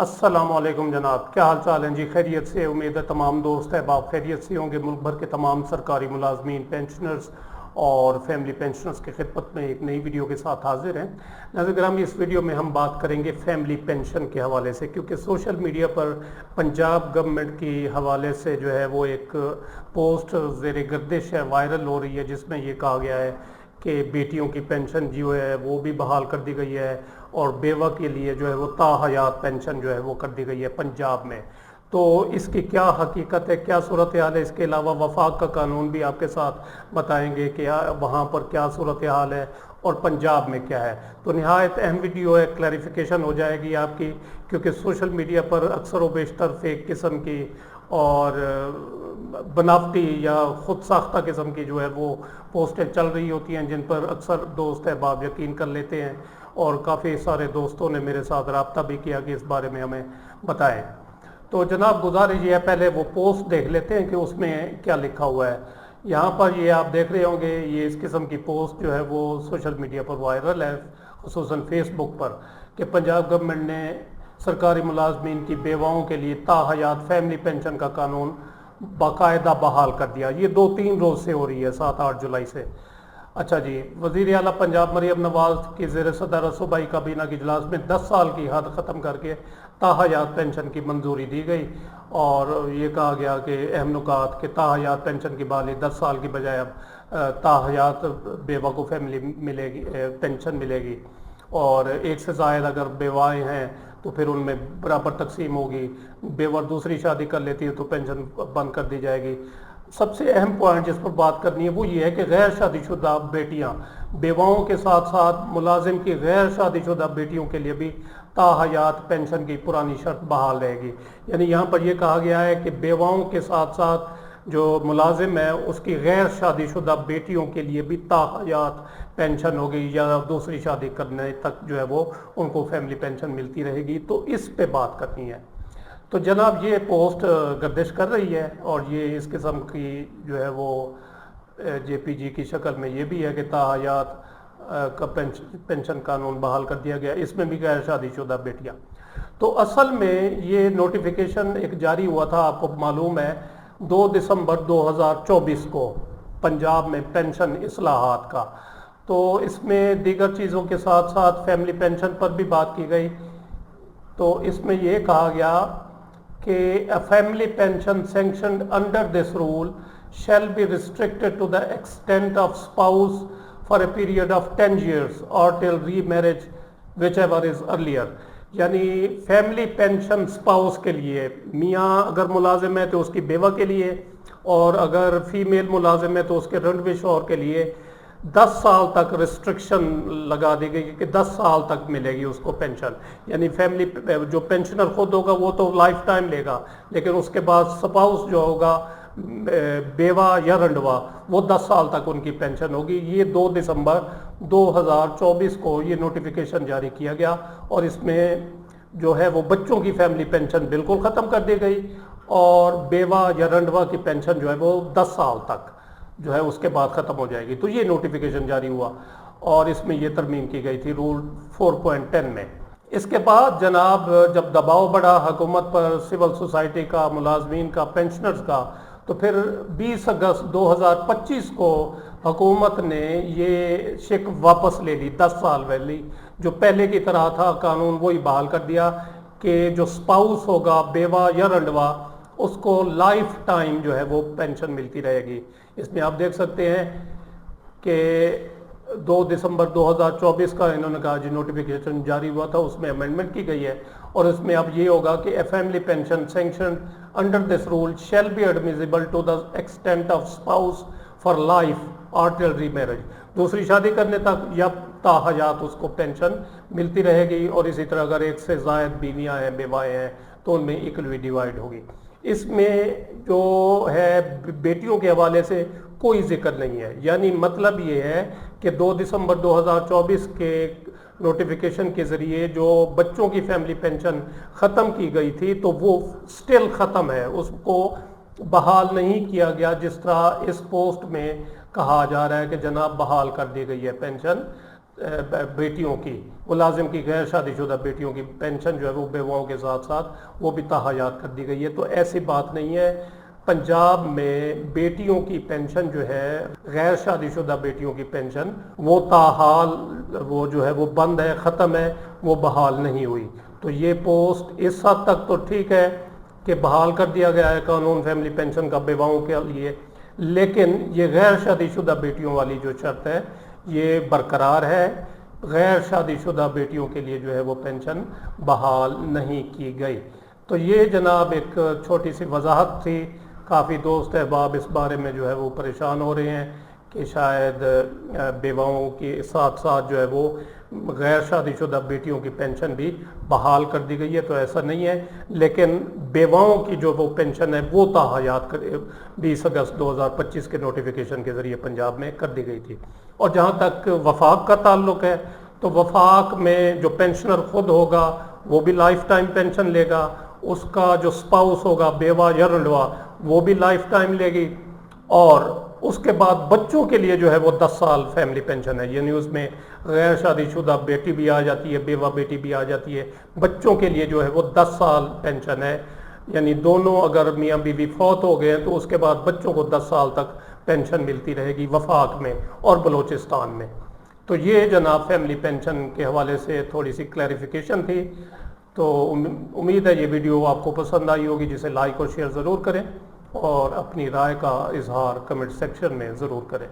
السلام علیکم جناب، کیا حال چال ہیں جی؟ خیریت سے؟ امید ہے تمام دوست احباب خیریت سے ہوں گے۔ ملک بھر کے تمام سرکاری ملازمین، پینشنرز اور فیملی پینشنرز کی خدمت میں ایک نئی ویڈیو کے ساتھ حاضر ہیں۔ ناظرین گرامی، اس ویڈیو میں ہم بات کریں گے فیملی پینشن کے حوالے سے، کیونکہ سوشل میڈیا پر پنجاب گورنمنٹ کی حوالے سے جو ہے وہ ایک پوسٹ زیر گردش ہے، وائرل ہو رہی ہے، جس میں یہ کہا گیا ہے کہ بیٹیوں کی پینشن جو ہے وہ بھی بحال کر دی گئی ہے، اور بیوہ کے لیے جو ہے وہ تا حیات پینشن جو ہے وہ کر دی گئی ہے پنجاب میں۔ تو اس کی کیا حقیقت ہے، کیا صورتحال ہے؟ اس کے علاوہ وفاق کا قانون بھی آپ کے ساتھ بتائیں گے کہ وہاں پر کیا صورتحال ہے اور پنجاب میں کیا ہے۔ تو نہایت اہم ویڈیو ہے، کلیریفیکیشن ہو جائے گی آپ کی، کیونکہ سوشل میڈیا پر اکثر و بیشتر فیک قسم کی اور بناوٹی یا خود ساختہ قسم کی جو ہے وہ پوسٹیں چل رہی ہوتی ہیں، جن پر اکثر دوست احباب یقین کر لیتے ہیں، اور کافی سارے دوستوں نے میرے ساتھ رابطہ بھی کیا کہ اس بارے میں ہمیں بتائیں۔ تو جناب گزارش یہ ہے، پہلے وہ پوسٹ دیکھ لیتے ہیں کہ اس میں کیا لکھا ہوا ہے۔ یہاں پر یہ آپ دیکھ رہے ہوں گے، یہ اس قسم کی پوسٹ جو ہے وہ سوشل میڈیا پر وائرل ہے، خصوصاً فیس بک پر، کہ پنجاب گورنمنٹ نے سرکاری ملازمین کی بیواؤں کے لیے تا حیات فیملی پینشن کا قانون باقاعدہ بحال کر دیا۔ یہ 2-3 روز سے ہو رہی ہے، 7-8 جولائی سے۔ اچھا جی، وزیر اعلیٰ پنجاب مریم نواز کی زیر صدارت صوبائی کابینہ کے اجلاس میں 10 سال کی حد ختم کر کے تا حیات پینشن کی منظوری دی گئی، اور یہ کہا گیا کہ اہم نکات کہ تا حیات پینشن کی بحالی 10 سال کی بجائے اب تا حیات بیوہ کو فیملی ملے گی، پینشن ملے گی، اور ایک سے زائد اگر بیوائیں ہیں تو پھر ان میں برابر تقسیم ہوگی۔ بیوہ دوسری شادی کر لیتی ہے تو پینشن بند کر دی جائے گی۔ سب سے اہم پوائنٹ جس پر بات کرنی ہے وہ یہ ہے کہ غیر شادی شدہ بیٹیاں، بیواؤں کے ساتھ ساتھ ملازم کی غیر شادی شدہ بیٹیوں کے لیے بھی تا حیات پینشن کی پرانی شرط بحال رہے گی۔ یعنی یہاں پر یہ کہا گیا ہے کہ بیواؤں کے ساتھ ساتھ جو ملازم ہے اس کی غیر شادی شدہ بیٹیوں کے لیے بھی تا حیات پینشن ہوگی، یا دوسری شادی کرنے تک جو ہے وہ ان کو فیملی پینشن ملتی رہے گی۔ تو اس پہ بات کرنی ہے۔ تو جناب یہ پوسٹ گردش کر رہی ہے، اور یہ اس قسم کی جو ہے وہ جے پی جی کی شکل میں یہ بھی ہے کہ تا حیات کا پینشن قانون بحال کر دیا گیا، اس میں بھی غیر شادی شدہ بیٹیاں۔ تو اصل میں یہ نوٹیفیکیشن ایک جاری ہوا تھا، آپ کو معلوم ہے، 2 دسمبر 2024 کو پنجاب میں پینشن اصلاحات کا۔ تو اس میں دیگر چیزوں کے ساتھ ساتھ فیملی پینشن پر بھی بات کی گئی۔ تو اس میں یہ کہا گیا کہ a family pension sanctioned under this rule shall be restricted to the extent of spouse for a period of 10 years or till remarriage whichever is earlier۔ یعنی فیملی پینشن سپاؤس کے لیے، میاں اگر ملازم ہے تو اس کی بیوہ کے لیے، اور اگر فیمیل ملازم ہے تو اس کے رنڈوے شوہر کے لیے 10 سال تک ریسٹرکشن لگا دی گئی کہ 10 سال تک ملے گی اس کو پینشن۔ یعنی فیملی جو پینشنر خود ہوگا وہ تو لائف ٹائم لے گا، لیکن اس کے بعد سپاؤس جو ہوگا، بیوہ یا رنڈوا، وہ 10 سال تک ان کی پینشن ہوگی۔ یہ 2 دسمبر 2024 کو یہ نوٹیفیکیشن جاری کیا گیا، اور اس میں جو ہے وہ بچوں کی فیملی پینشن بالکل ختم کر دی گئی، اور بیوہ یا رنڈوا کی پینشن جو ہے وہ 10 سال تک جو ہے اس کے بعد ختم ہو جائے گی۔ تو یہ نوٹیفیکیشن جاری ہوا، اور اس میں یہ ترمیم کی گئی تھی رول 4.10 میں۔ اس کے بعد جناب جب دباؤ بڑھا حکومت پر، سول سوسائٹی کا، ملازمین کا، پینشنرز کا، تو پھر 20 اگست 2025 کو حکومت نے یہ شک واپس لے لی، 10 سال والی جو پہلے کی طرح تھا قانون وہی بحال کر دیا کہ جو سپاؤس ہوگا، بیوہ یا رنڈوا، اس کو لائف ٹائم جو ہے وہ پینشن ملتی رہے گی۔ اس میں آپ دیکھ سکتے ہیں کہ 2 دسمبر 2024 کا انہوں نے کہا جی نوٹیفیکیشن جاری ہوا تھا، اس میں امینڈمنٹ کی گئی ہے، اور اس میں اب یہ ہوگا کہ a family pension sanction under this rule shall be admissible to the extent of spouse for life اور ٹل ری میرج، دوسری شادی کرنے تک یا تا حیات اس کو پینشن ملتی رہے گی، اور اسی طرح اگر ایک سے زائد بیویاں ہیں، بیوائیں ہیں، تو ان میں ایکولی ڈیوائڈ ہوگی۔ اس میں جو ہے بیٹیوں کے حوالے سے کوئی ذکر نہیں ہے، یعنی مطلب یہ ہے کہ 2 دسمبر 2024 کے نوٹیفیکیشن کے ذریعے جو بچوں کی فیملی پینشن ختم کی گئی تھی تو وہ سٹل ختم ہے، اس کو بحال نہیں کیا گیا، جس طرح اس پوسٹ میں کہا جا رہا ہے کہ جناب بحال کر دی گئی ہے پینشن بیٹیوں کی ملازم کی غیر شادی شدہ بیٹیوں کی پینشن جو ہے وہ بیواؤں کے ساتھ ساتھ وہ بھی تاحیات کر دی گئی ہے۔ تو ایسی بات نہیں ہے، پنجاب میں بیٹیوں کی پینشن جو ہے، غیر شادی شدہ بیٹیوں کی پینشن وہ تاحال وہ جو ہے وہ بند ہے، ختم ہے، وہ بحال نہیں ہوئی۔ تو یہ پوسٹ اس حد تک تو ٹھیک ہے کہ بحال کر دیا گیا ہے قانون فیملی پینشن کا بیواؤں کے لیے، لیکن یہ غیر شادی شدہ بیٹیوں والی جو شرط ہے یہ برقرار ہے۔ غیر شادی شدہ بیٹیوں کے لیے جو ہے وہ پینشن بحال نہیں کی گئی۔ تو یہ جناب ایک چھوٹی سی وضاحت تھی۔ کافی دوست احباب اس بارے میں جو ہے وہ پریشان ہو رہے ہیں کہ شاید بیواؤں کے ساتھ ساتھ جو ہے وہ غیر شادی شدہ بیٹیوں کی پینشن بھی بحال کر دی گئی ہے۔ تو ایسا نہیں ہے، لیکن بیواؤں کی جو وہ پینشن ہے وہ تاحیات 20 اگست 2025 کے نوٹیفیکیشن کے ذریعے پنجاب میں کر دی گئی تھی۔ اور جہاں تک وفاق کا تعلق ہے تو وفاق میں جو پینشنر خود ہوگا وہ بھی لائف ٹائم پینشن لے گا، اس کا جو سپاؤس ہوگا، بیوہ یا رلوا، وہ بھی لائف ٹائم لے گی، اور اس کے بعد بچوں کے لیے جو ہے وہ 10 سال فیملی پینشن ہے، یعنی اس میں غیر شادی شدہ بیٹی بھی آ جاتی ہے، بیوہ بیٹی بھی آ جاتی ہے، بچوں کے لیے جو ہے وہ 10 سال پینشن ہے، یعنی دونوں اگر میاں بیوی فوت ہو گئے ہیں تو اس کے بعد بچوں کو 10 سال تک پینشن ملتی رہے گی وفاق میں اور بلوچستان میں۔ تو یہ جناب فیملی پینشن کے حوالے سے تھوڑی سی کلیریفیکیشن تھی۔ تو امید ہے یہ ویڈیو آپ کو پسند آئی ہوگی، جسے لائک اور شیئر ضرور کریں اور اپنی رائے کا اظہار کمنٹ سیکشن میں ضرور کریں۔